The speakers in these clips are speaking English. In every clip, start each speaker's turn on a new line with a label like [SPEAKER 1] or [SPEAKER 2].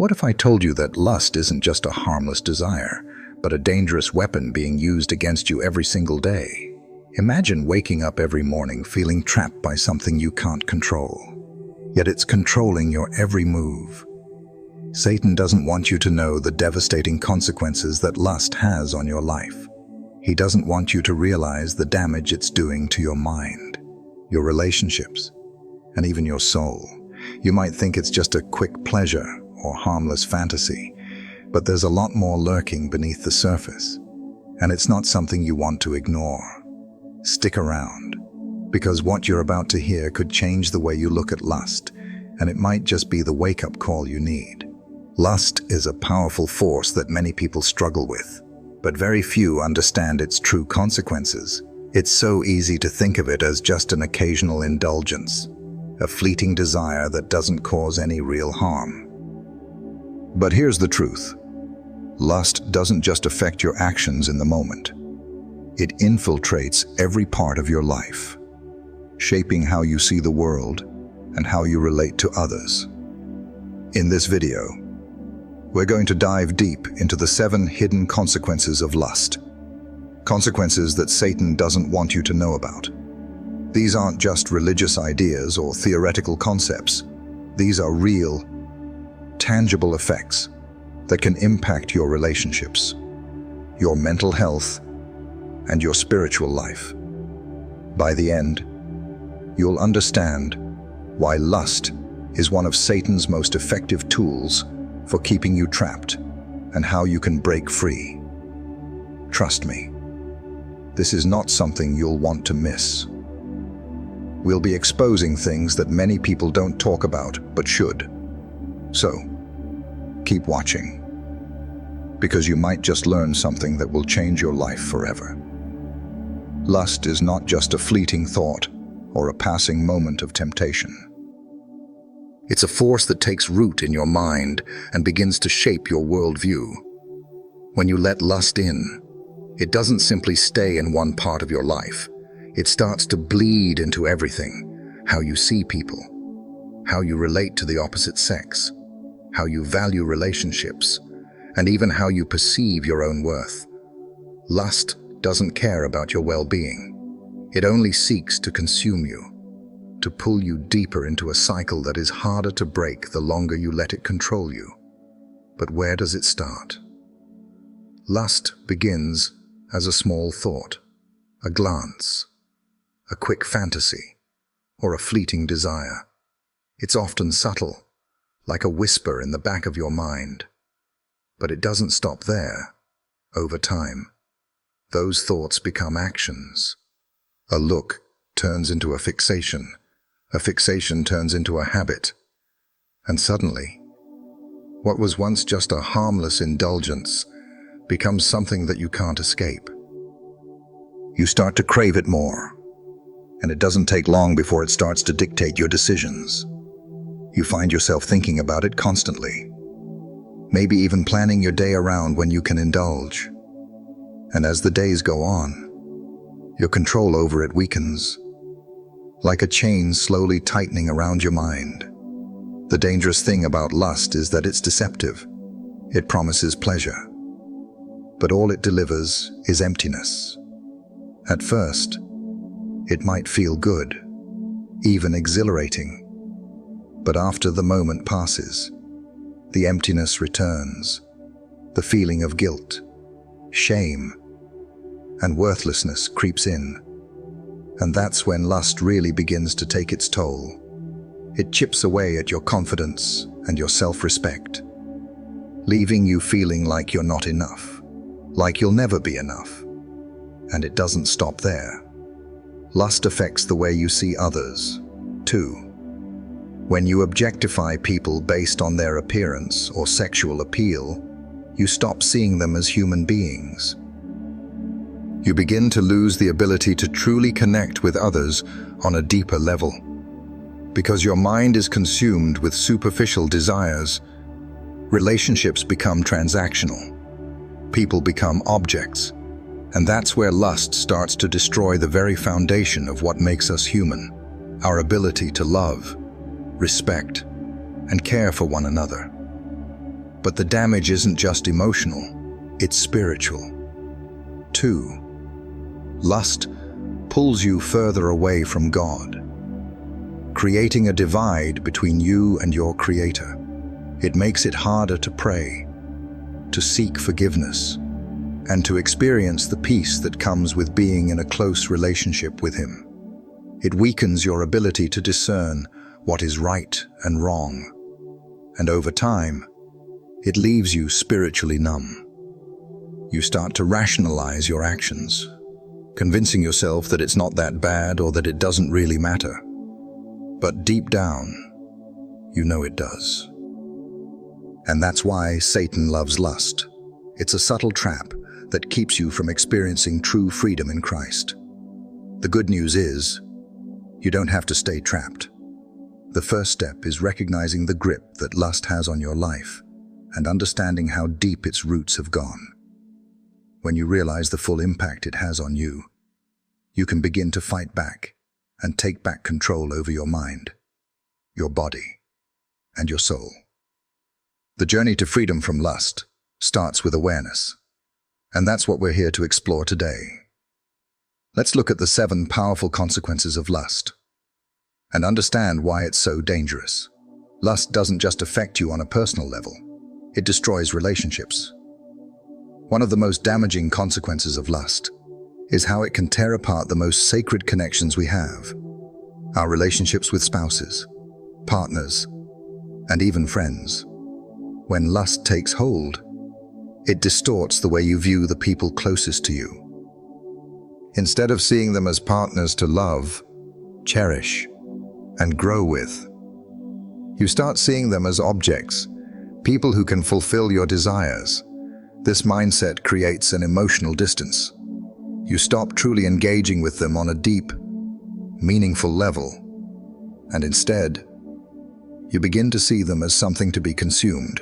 [SPEAKER 1] What if I told you that lust isn't just a harmless desire, but a dangerous weapon being used against you every single day? Imagine waking up every morning feeling trapped by something you can't control, yet it's controlling your every move. Satan doesn't want you to know the devastating consequences that lust has on your life. He doesn't want you to realize the damage it's doing to your mind, your relationships, and even your soul. You might think it's just a quick pleasure or harmless fantasy, but there's a lot more lurking beneath the surface, and it's not something you want to ignore. Stick around, because what you're about to hear could change the way you look at lust, and it might just be the wake-up call you need. Lust is a powerful force that many people struggle with, but very few understand its true consequences. It's so easy to think of it as just an occasional indulgence, a fleeting desire that doesn't cause any real harm. But here's the truth. Lust doesn't just affect your actions in the moment. It infiltrates every part of your life, shaping how you see the world and how you relate to others. In this video, we're going to dive deep into the 7 hidden consequences of lust. Consequences that Satan doesn't want you to know about. These aren't just religious ideas or theoretical concepts. These are real, tangible effects that can impact your relationships, your mental health, and your spiritual life. By the end, you'll understand why lust is one of Satan's most effective tools for keeping you trapped and how you can break free. Trust me, this is not something you'll want to miss. We'll be exposing things that many people don't talk about but should. So, keep watching, because you might just learn something that will change your life forever. Lust is not just a fleeting thought or a passing moment of temptation. It's a force that takes root in your mind and begins to shape your worldview. When you let lust in, it doesn't simply stay in one part of your life. It starts to bleed into everything: how you see people, how you relate to the opposite sex, how you value relationships, and even how you perceive your own worth. Lust doesn't care about your well-being. It only seeks to consume you, to pull you deeper into a cycle that is harder to break the longer you let it control you. But where does it start? Lust begins as a small thought, a glance, a quick fantasy, or a fleeting desire. It's often subtle, like a whisper in the back of your mind. But it doesn't stop there. Over time, those thoughts become actions. A look turns into a fixation turns into a habit, and suddenly, what was once just a harmless indulgence becomes something that you can't escape. You start to crave it more, and it doesn't take long before it starts to dictate your decisions. You find yourself thinking about it constantly, maybe even planning your day around when you can indulge. And as the days go on, your control over it weakens, like a chain slowly tightening around your mind. The dangerous thing about lust is that it's deceptive. It promises pleasure, but all it delivers is emptiness. At first, it might feel good, even exhilarating, but after the moment passes, the emptiness returns. The feeling of guilt, shame, and worthlessness creeps in. And that's when lust really begins to take its toll. It chips away at your confidence and your self-respect, leaving you feeling like you're not enough, like you'll never be enough. And it doesn't stop there. Lust affects the way you see others, too. When you objectify people based on their appearance or sexual appeal, you stop seeing them as human beings. You begin to lose the ability to truly connect with others on a deeper level. Because your mind is consumed with superficial desires, relationships become transactional. People become objects. And that's where lust starts to destroy the very foundation of what makes us human, our ability to love, respect, and care for one another. But the damage isn't just emotional, it's spiritual. 2. Lust pulls you further away from God, creating a divide between you and your Creator. It makes it harder to pray, to seek forgiveness, and to experience the peace that comes with being in a close relationship with Him. It weakens your ability to discern what is right and wrong, and over time, it leaves you spiritually numb. You start to rationalize your actions, convincing yourself that it's not that bad or that it doesn't really matter. But deep down, you know it does. And that's why Satan loves lust. It's a subtle trap that keeps you from experiencing true freedom in Christ. The good news is, you don't have to stay trapped. The first step is recognizing the grip that lust has on your life and understanding how deep its roots have gone. When you realize the full impact it has on you, you can begin to fight back and take back control over your mind, your body, and your soul. The journey to freedom from lust starts with awareness, and that's what we're here to explore today. Let's look at the 7 powerful consequences of lust and understand why it's so dangerous. Lust doesn't just affect you on a personal level, it destroys relationships. One of the most damaging consequences of lust is how it can tear apart the most sacred connections we have, our relationships with spouses, partners, and even friends. When lust takes hold, it distorts the way you view the people closest to you. Instead of seeing them as partners to love, cherish, and grow with, you start seeing them as objects, people who can fulfill your desires. This mindset creates an emotional distance. You stop truly engaging with them on a deep, meaningful level, and instead, you begin to see them as something to be consumed.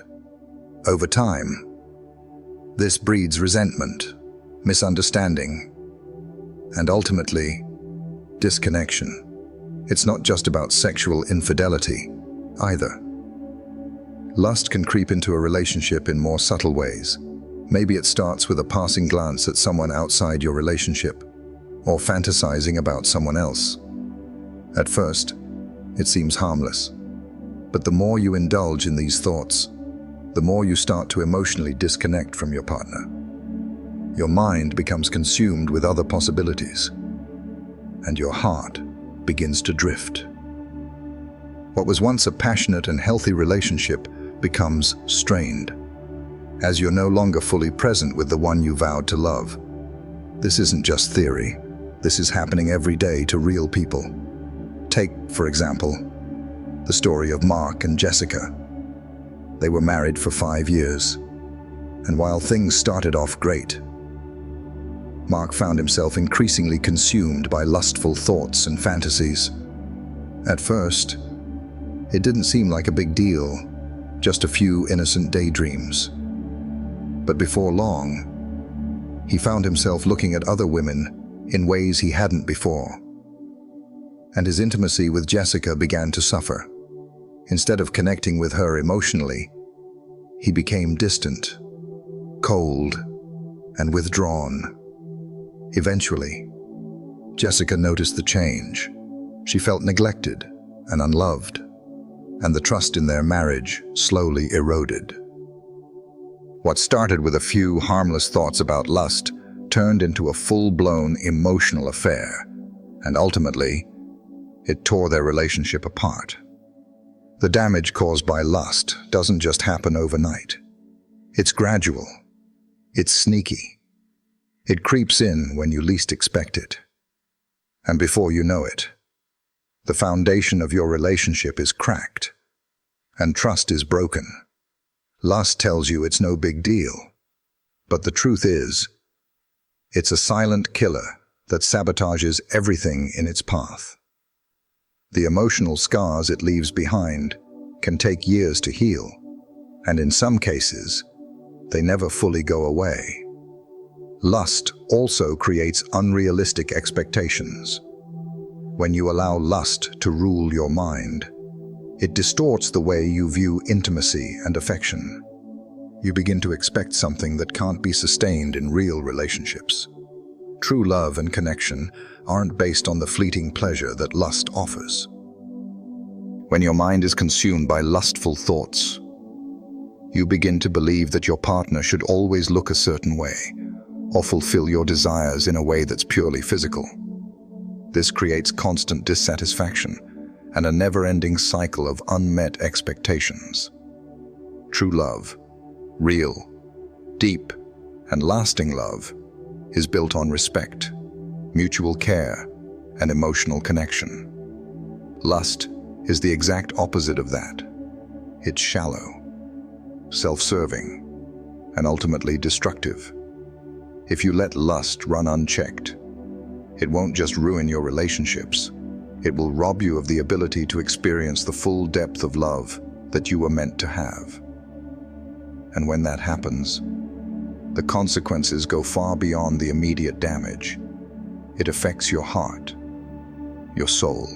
[SPEAKER 1] Over time, this breeds resentment, misunderstanding, and ultimately, disconnection. It's not just about sexual infidelity, either. Lust can creep into a relationship in more subtle ways. Maybe it starts with a passing glance at someone outside your relationship, or fantasizing about someone else. At first, it seems harmless, but the more you indulge in these thoughts, the more you start to emotionally disconnect from your partner. Your mind becomes consumed with other possibilities, and your heart begins to drift. What was once a passionate and healthy relationship becomes strained, as you're no longer fully present with the one you vowed to love. This isn't just theory. This is happening every day to real people. Take, for example, the story of Mark and Jessica. They were married for 5 years, and while things started off great, Mark found himself increasingly consumed by lustful thoughts and fantasies. At first, it didn't seem like a big deal, just a few innocent daydreams. But before long, he found himself looking at other women in ways he hadn't before. And his intimacy with Jessica began to suffer. Instead of connecting with her emotionally, he became distant, cold, and withdrawn. Eventually, Jessica noticed the change. She felt neglected and unloved, and the trust in their marriage slowly eroded. What started with a few harmless thoughts about lust turned into a full-blown emotional affair, and ultimately, it tore their relationship apart. The damage caused by lust doesn't just happen overnight. It's gradual. It's sneaky. It creeps in when you least expect it. And before you know it, the foundation of your relationship is cracked, and trust is broken. Lust tells you it's no big deal, but the truth is, it's a silent killer that sabotages everything in its path. The emotional scars it leaves behind can take years to heal, and in some cases, they never fully go away. Lust also creates unrealistic expectations. When you allow lust to rule your mind, it distorts the way you view intimacy and affection. you begin to expect something that can't be sustained in real relationships. True love and connection aren't based on the fleeting pleasure that lust offers. When your mind is consumed by lustful thoughts, you begin to believe that your partner should always look a certain way or fulfill your desires in a way that's purely physical. This creates constant dissatisfaction and a never-ending cycle of unmet expectations. True love, real, deep, and lasting love, is built on respect, mutual care, and emotional connection. Lust is the exact opposite of that. It's shallow, self-serving, and ultimately destructive. If you let lust run unchecked, it won't just ruin your relationships, it will rob you of the ability to experience the full depth of love that you were meant to have. And when that happens, the consequences go far beyond the immediate damage. It affects your heart, your soul,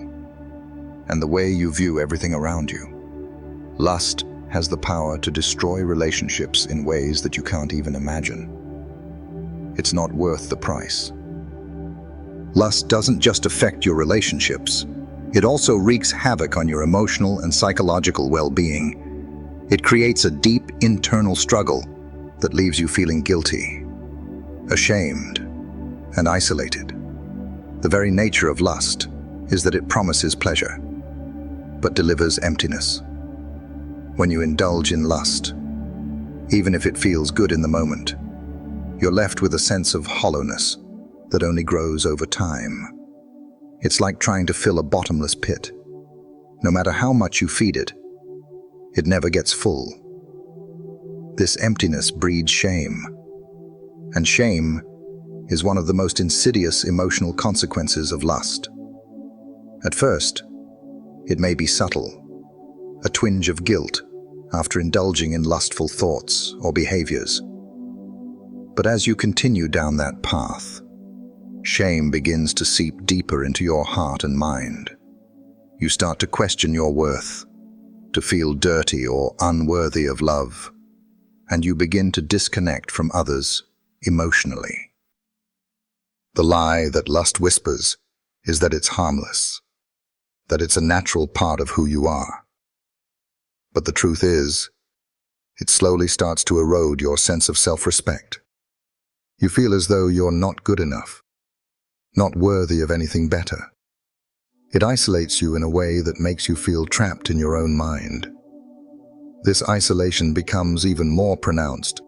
[SPEAKER 1] and the way you view everything around you. Lust has the power to destroy relationships in ways that you can't even imagine. It's not worth the price. Lust doesn't just affect your relationships, it also wreaks havoc on your emotional and psychological well-being. It creates a deep internal struggle that leaves you feeling guilty, ashamed, and isolated. The very nature of lust is that it promises pleasure, but delivers emptiness. When you indulge in lust, even if it feels good in the moment, you're left with a sense of hollowness that only grows over time. It's like trying to fill a bottomless pit. No matter how much you feed it, it never gets full. This emptiness breeds shame, and shame is one of the most insidious emotional consequences of lust. At first, it may be subtle, a twinge of guilt after indulging in lustful thoughts or behaviors. But as you continue down that path, shame begins to seep deeper into your heart and mind. You start to question your worth, to feel dirty or unworthy of love, and you begin to disconnect from others emotionally. The lie that lust whispers is that it's harmless, that it's a natural part of who you are. But the truth is, it slowly starts to erode your sense of self-respect. You feel as though you're not good enough, not worthy of anything better. It isolates you in a way that makes you feel trapped in your own mind. This isolation becomes even more pronounced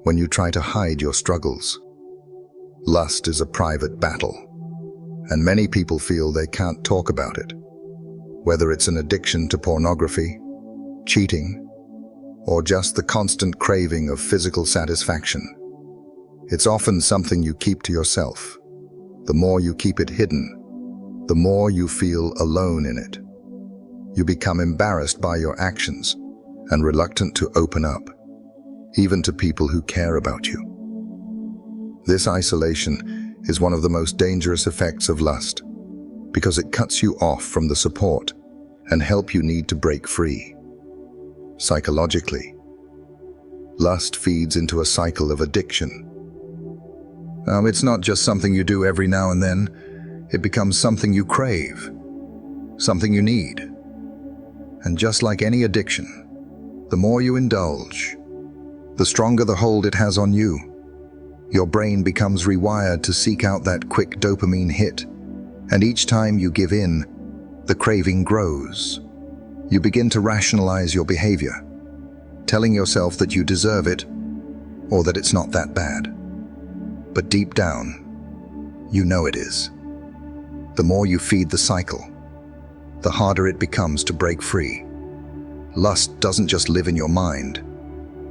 [SPEAKER 1] when you try to hide your struggles. Lust is a private battle, and many people feel they can't talk about it. Whether it's an addiction to pornography, cheating, or just the constant craving of physical satisfaction, it's often something you keep to yourself. The more you keep it hidden, the more you feel alone in it. You become embarrassed by your actions and reluctant to open up, even to people who care about you. This isolation is one of the most dangerous effects of lust, because it cuts you off from the support and help you need to break free. Psychologically, lust feeds into a cycle of addiction. It's not just something you do every now and then. It becomes something you crave, something you need. And just like any addiction, the more you indulge, the stronger the hold it has on you. Your brain becomes rewired to seek out that quick dopamine hit, and each time you give in, the craving grows. You begin to rationalize your behavior, telling yourself that you deserve it or that it's not that bad. But deep down, you know it is. The more you feed the cycle, the harder it becomes to break free. Lust doesn't just live in your mind,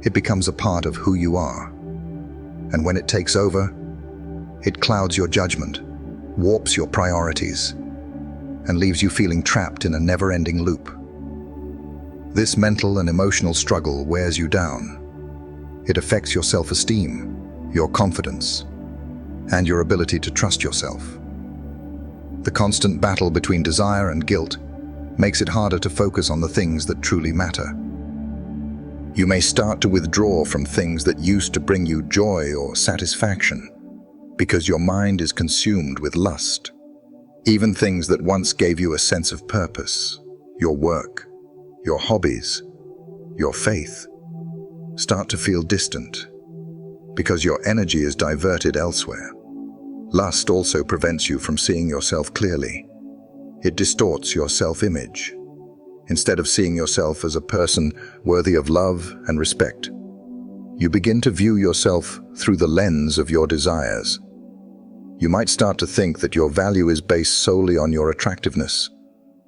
[SPEAKER 1] it becomes a part of who you are. And when it takes over, it clouds your judgment, warps your priorities, and leaves you feeling trapped in a never-ending loop. This mental and emotional struggle wears you down. It affects your self-esteem, your confidence, and your ability to trust yourself. The constant battle between desire and guilt makes it harder to focus on the things that truly matter. You may start to withdraw from things that used to bring you joy or satisfaction because your mind is consumed with lust. Even things that once gave you a sense of purpose, your work, your hobbies, your faith, start to feel distant because your energy is diverted elsewhere. Lust also prevents you from seeing yourself clearly. It distorts your self-image. Instead of seeing yourself as a person worthy of love and respect, you begin to view yourself through the lens of your desires. You might start to think that your value is based solely on your attractiveness,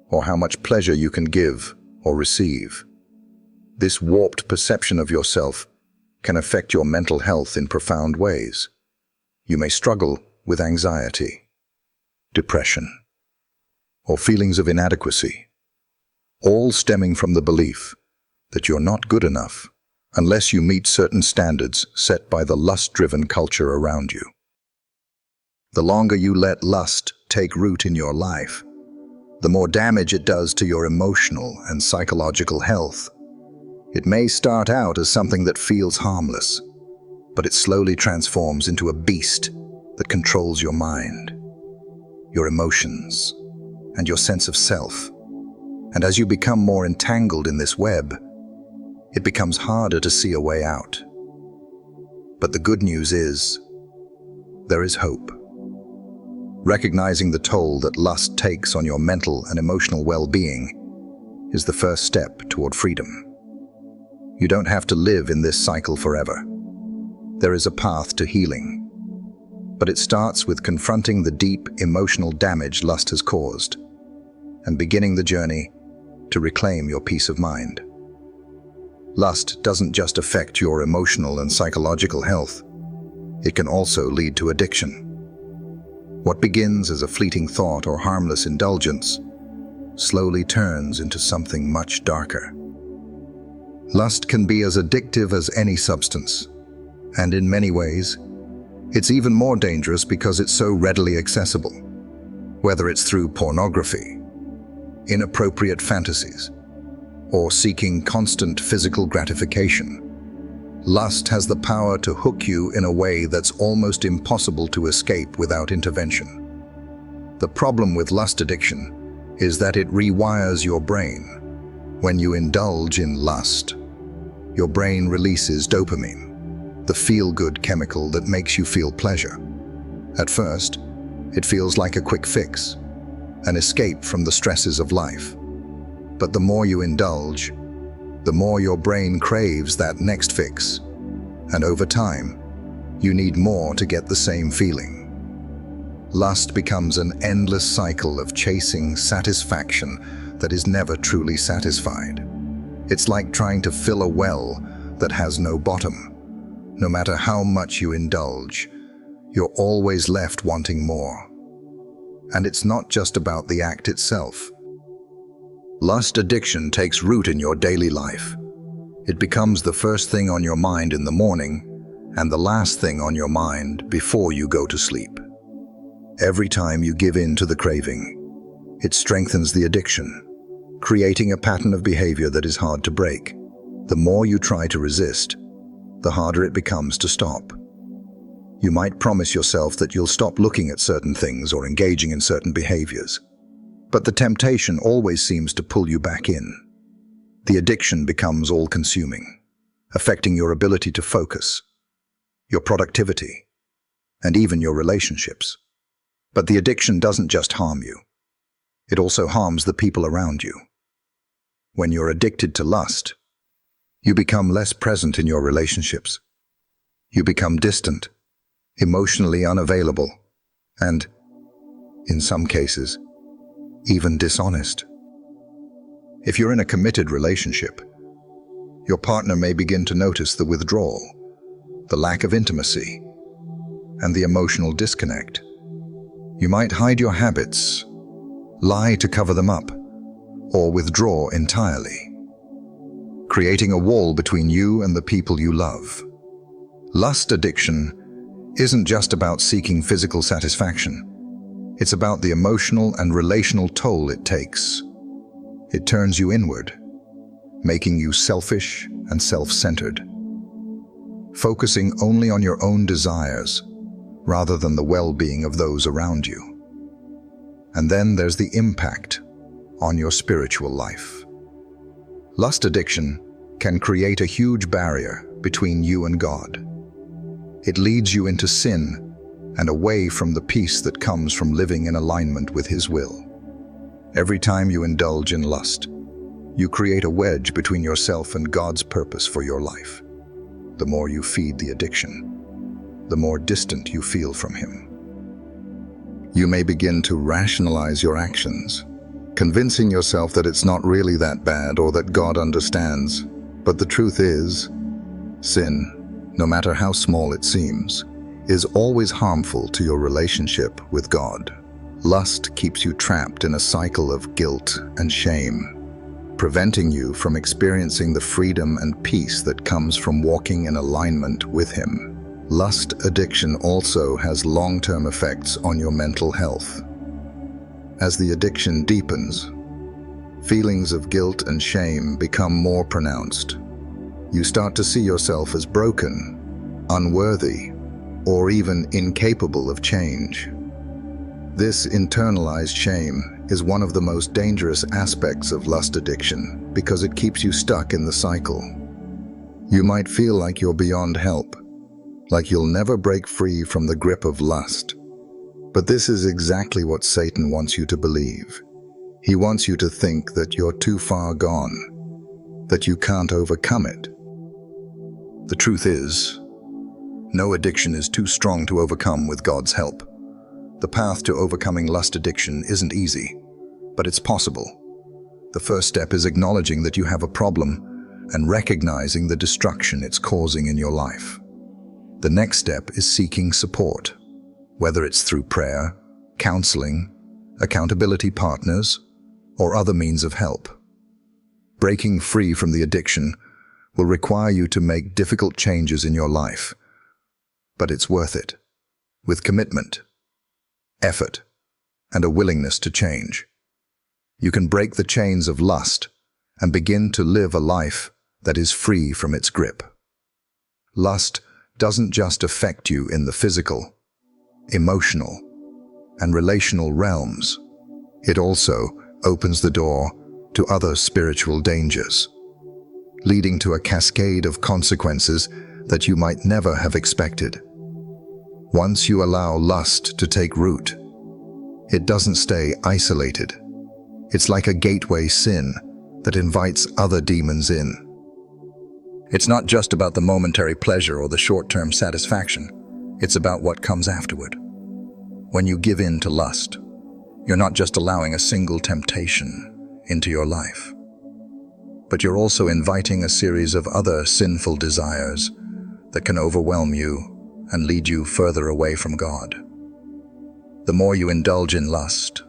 [SPEAKER 1] or how much pleasure you can give or receive. This warped perception of yourself can affect your mental health in profound ways. You may struggle with anxiety, depression, or feelings of inadequacy, all stemming from the belief that you're not good enough unless you meet certain standards set by the lust-driven culture around you. The longer you let lust take root in your life, the more damage it does to your emotional and psychological health. It may start out as something that feels harmless, but it slowly transforms into a beast that controls your mind, your emotions, and your sense of self. And as you become more entangled in this web, it becomes harder to see a way out. But the good news is, there is hope. Recognizing the toll that lust takes on your mental and emotional well-being is the first step toward freedom. You don't have to live in this cycle forever. There is a path to healing, but it starts with confronting the deep emotional damage lust has caused and beginning the journey to reclaim your peace of mind. Lust doesn't just affect your emotional and psychological health. It can also lead to addiction. What begins as a fleeting thought or harmless indulgence slowly turns into something much darker. Lust can be as addictive as any substance, and in many ways, it's even more dangerous because it's so readily accessible. Whether it's through pornography, inappropriate fantasies, or seeking constant physical gratification, lust has the power to hook you in a way that's almost impossible to escape without intervention. The problem with lust addiction is that it rewires your brain. When you indulge in lust, your brain releases dopamine, the feel-good chemical that makes you feel pleasure. At first, it feels like a quick fix, an escape from the stresses of life. But the more you indulge, the more your brain craves that next fix. And over time, you need more to get the same feeling. Lust becomes an endless cycle of chasing satisfaction that is never truly satisfied. It's like trying to fill a well that has no bottom. No matter how much you indulge, you're always left wanting more. And it's not just about the act itself. Lust addiction takes root in your daily life. It becomes the first thing on your mind in the morning and the last thing on your mind before you go to sleep. Every time you give in to the craving, it strengthens the addiction, creating a pattern of behavior that is hard to break. The more you try to resist, the harder it becomes to stop. You might promise yourself that you'll stop looking at certain things or engaging in certain behaviors, but the temptation always seems to pull you back in. The addiction becomes all-consuming, affecting your ability to focus, your productivity, and even your relationships. But the addiction doesn't just harm you. It also harms the people around you. When you're addicted to lust, you become less present in your relationships. You become distant, emotionally unavailable, and, in some cases, even dishonest. If you're in a committed relationship, your partner may begin to notice the withdrawal, the lack of intimacy, and the emotional disconnect. You might hide your habits, lie to cover them up, or withdraw entirely, creating a wall between you and the people you love. Lust addiction isn't just about seeking physical satisfaction. It's about the emotional and relational toll it takes. It turns you inward, making you selfish and self-centered, focusing only on your own desires rather than the well-being of those around you. And then there's the impact on your spiritual life. Lust addiction can create a huge barrier between you and God. It leads you into sin and away from the peace that comes from living in alignment with His will. Every time you indulge in lust, you create a wedge between yourself and God's purpose for your life. The more you feed the addiction, the more distant you feel from Him. You may begin to rationalize your actions, convincing yourself that it's not really that bad or that God understands. But the truth is, sin, no matter how small it seems, is always harmful to your relationship with God. Lust keeps you trapped in a cycle of guilt and shame, preventing you from experiencing the freedom and peace that comes from walking in alignment with Him. Lust addiction also has long-term effects on your mental health. As the addiction deepens, feelings of guilt and shame become more pronounced. You start to see yourself as broken, unworthy, or even incapable of change. This internalized shame is one of the most dangerous aspects of lust addiction because it keeps you stuck in the cycle. You might feel like you're beyond help, like you'll never break free from the grip of lust. But this is exactly what Satan wants you to believe. He wants you to think that you're too far gone, that you can't overcome it. The truth is, no addiction is too strong to overcome with God's help. The path to overcoming lust addiction isn't easy, but it's possible. The first step is acknowledging that you have a problem and recognizing the destruction it's causing in your life. The next step is seeking support, whether it's through prayer, counseling, accountability partners, or other means of help. Breaking free from the addiction will require you to make difficult changes in your life, but it's worth it. With commitment, effort, and a willingness to change, you can break the chains of lust and begin to live a life that is free from its grip. Lust doesn't just affect you in the physical, emotional, and relational realms. It also opens the door to other spiritual dangers, leading to a cascade of consequences that you might never have expected. Once you allow lust to take root, it doesn't stay isolated. It's like a gateway sin that invites other demons in. It's not just about the momentary pleasure or the short-term satisfaction. It's about what comes afterward. When you give in to lust, you're not just allowing a single temptation into your life, but you're also inviting a series of other sinful desires that can overwhelm you and lead you further away from God. The more you indulge in lust,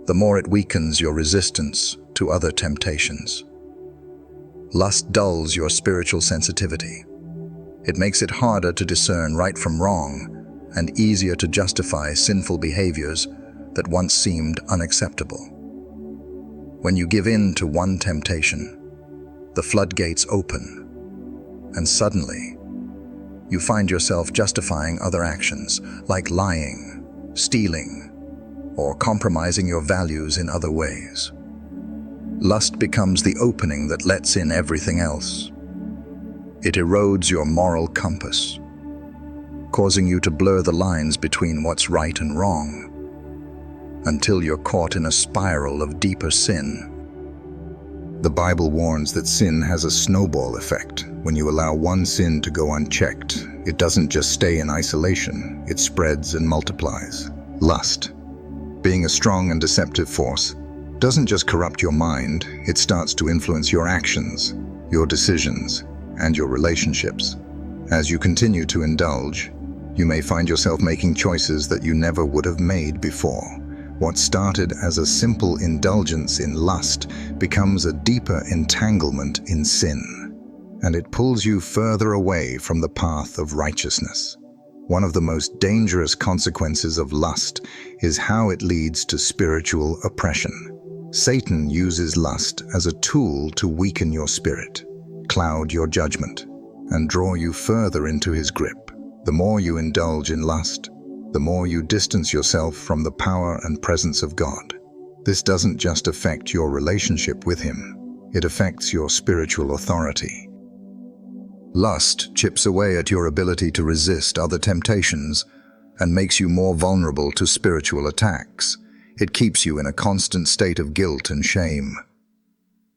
[SPEAKER 1] the more it weakens your resistance to other temptations. Lust dulls your spiritual sensitivity. It makes it harder to discern right from wrong and easier to justify sinful behaviors that once seemed unacceptable. When you give in to one temptation, the floodgates open, and suddenly, you find yourself justifying other actions like lying, stealing, or compromising your values in other ways. Lust becomes the opening that lets in everything else. It erodes your moral compass, causing you to blur the lines between what's right and wrong, until you're caught in a spiral of deeper sin. The Bible warns that sin has a snowball effect. When you allow one sin to go unchecked, it doesn't just stay in isolation, it spreads and multiplies. Lust, being a strong and deceptive force, doesn't just corrupt your mind, it starts to influence your actions, your decisions, and your relationships. As you continue to indulge, you may find yourself making choices that you never would have made before. What started as a simple indulgence in lust becomes a deeper entanglement in sin, and it pulls you further away from the path of righteousness. One of the most dangerous consequences of lust is how it leads to spiritual oppression. Satan uses lust as a tool to weaken your spirit, cloud your judgment, and draw you further into his grip. The more you indulge in lust, the more you distance yourself from the power and presence of God. This doesn't just affect your relationship with him, it affects your spiritual authority. Lust chips away at your ability to resist other temptations and makes you more vulnerable to spiritual attacks. It keeps you in a constant state of guilt and shame,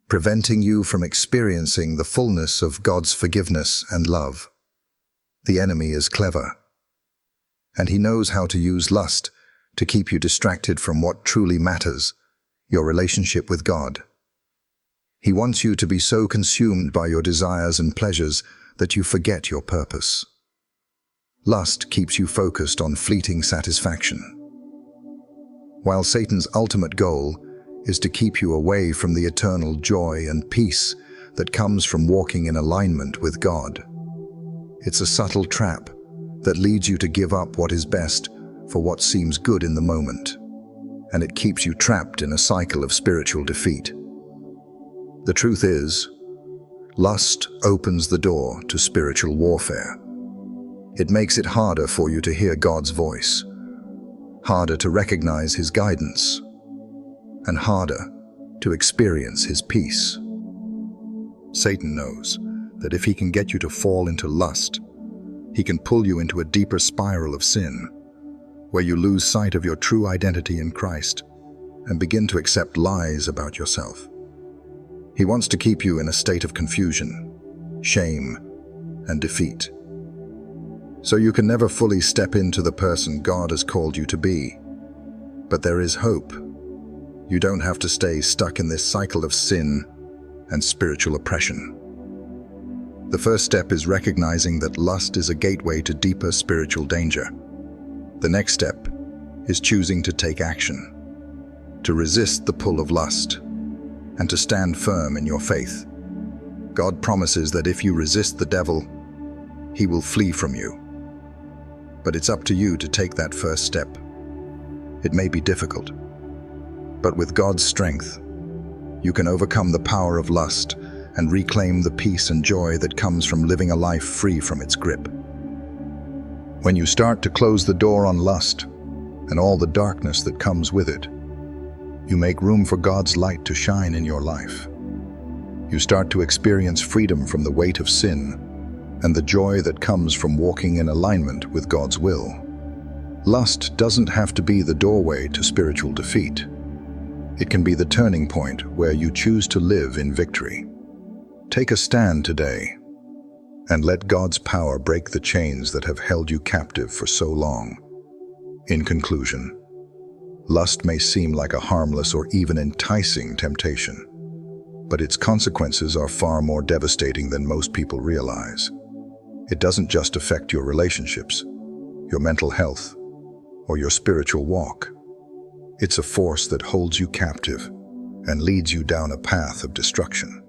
[SPEAKER 1] preventing you from experiencing the fullness of God's forgiveness and love. The enemy is clever, and he knows how to use lust to keep you distracted from what truly matters, your relationship with God. He wants you to be so consumed by your desires and pleasures that you forget your purpose. Lust keeps you focused on fleeting satisfaction, while Satan's ultimate goal is to keep you away from the eternal joy and peace that comes from walking in alignment with God. It's a subtle trap that leads you to give up what is best for what seems good in the moment, and it keeps you trapped in a cycle of spiritual defeat. The truth is, lust opens the door to spiritual warfare. It makes it harder for you to hear God's voice, harder to recognize his guidance, and harder to experience his peace. Satan knows that if he can get you to fall into lust, he can pull you into a deeper spiral of sin, where you lose sight of your true identity in Christ and begin to accept lies about yourself. He wants to keep you in a state of confusion, shame, and defeat, so you can never fully step into the person God has called you to be. But there is hope. You don't have to stay stuck in this cycle of sin and spiritual oppression. The first step is recognizing that lust is a gateway to deeper spiritual danger. The next step is choosing to take action, to resist the pull of lust, and to stand firm in your faith. God promises that if you resist the devil, he will flee from you. But it's up to you to take that first step. It may be difficult, but with God's strength, you can overcome the power of lust and reclaim the peace and joy that comes from living a life free from its grip. When you start to close the door on lust and all the darkness that comes with it, you make room for God's light to shine in your life. You start to experience freedom from the weight of sin and the joy that comes from walking in alignment with God's will. Lust doesn't have to be the doorway to spiritual defeat. It can be the turning point where you choose to live in victory. Take a stand today and let God's power break the chains that have held you captive for so long. In conclusion, lust may seem like a harmless or even enticing temptation, but its consequences are far more devastating than most people realize. It doesn't just affect your relationships, your mental health, or your spiritual walk. It's a force that holds you captive and leads you down a path of destruction.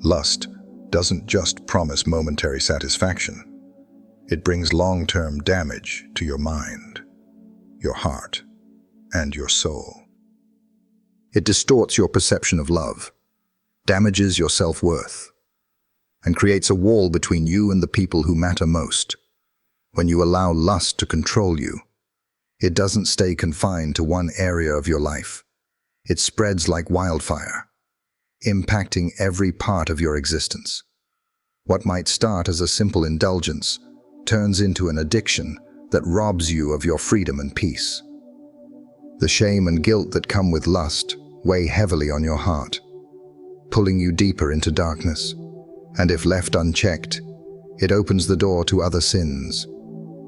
[SPEAKER 1] Lust doesn't just promise momentary satisfaction. It brings long-term damage to your mind, your heart, and your soul. It distorts your perception of love, damages your self-worth, and creates a wall between you and the people who matter most. When you allow lust to control you, it doesn't stay confined to one area of your life. It spreads like wildfire, impacting every part of your existence. What might start as a simple indulgence turns into an addiction that robs you of your freedom and peace. The shame and guilt that come with lust weigh heavily on your heart, pulling you deeper into darkness. And if left unchecked, it opens the door to other sins,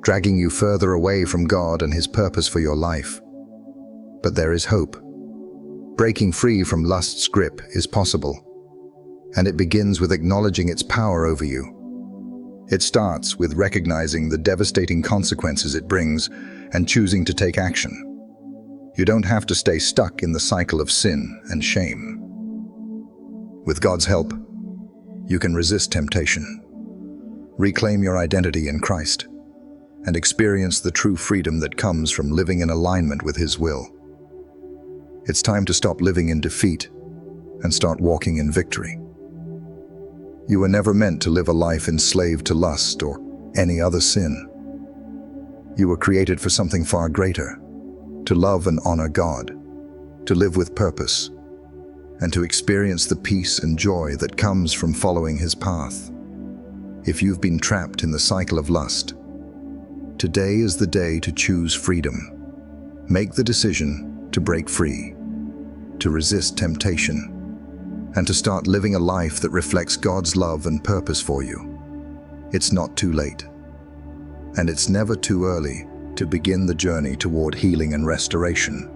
[SPEAKER 1] dragging you further away from God and his purpose for your life. But there is hope. Breaking free from lust's grip is possible, and it begins with acknowledging its power over you. It starts with recognizing the devastating consequences it brings and choosing to take action. You don't have to stay stuck in the cycle of sin and shame. With God's help, you can resist temptation, reclaim your identity in Christ, and experience the true freedom that comes from living in alignment with his will. It's time to stop living in defeat and start walking in victory. You were never meant to live a life enslaved to lust or any other sin. You were created for something far greater, to love and honor God, to live with purpose, and to experience the peace and joy that comes from following His path. If you've been trapped in the cycle of lust, today is the day to choose freedom. Make the decision to break free, to resist temptation, and to start living a life that reflects God's love and purpose for you. It's not too late, and it's never too early to begin the journey toward healing and restoration.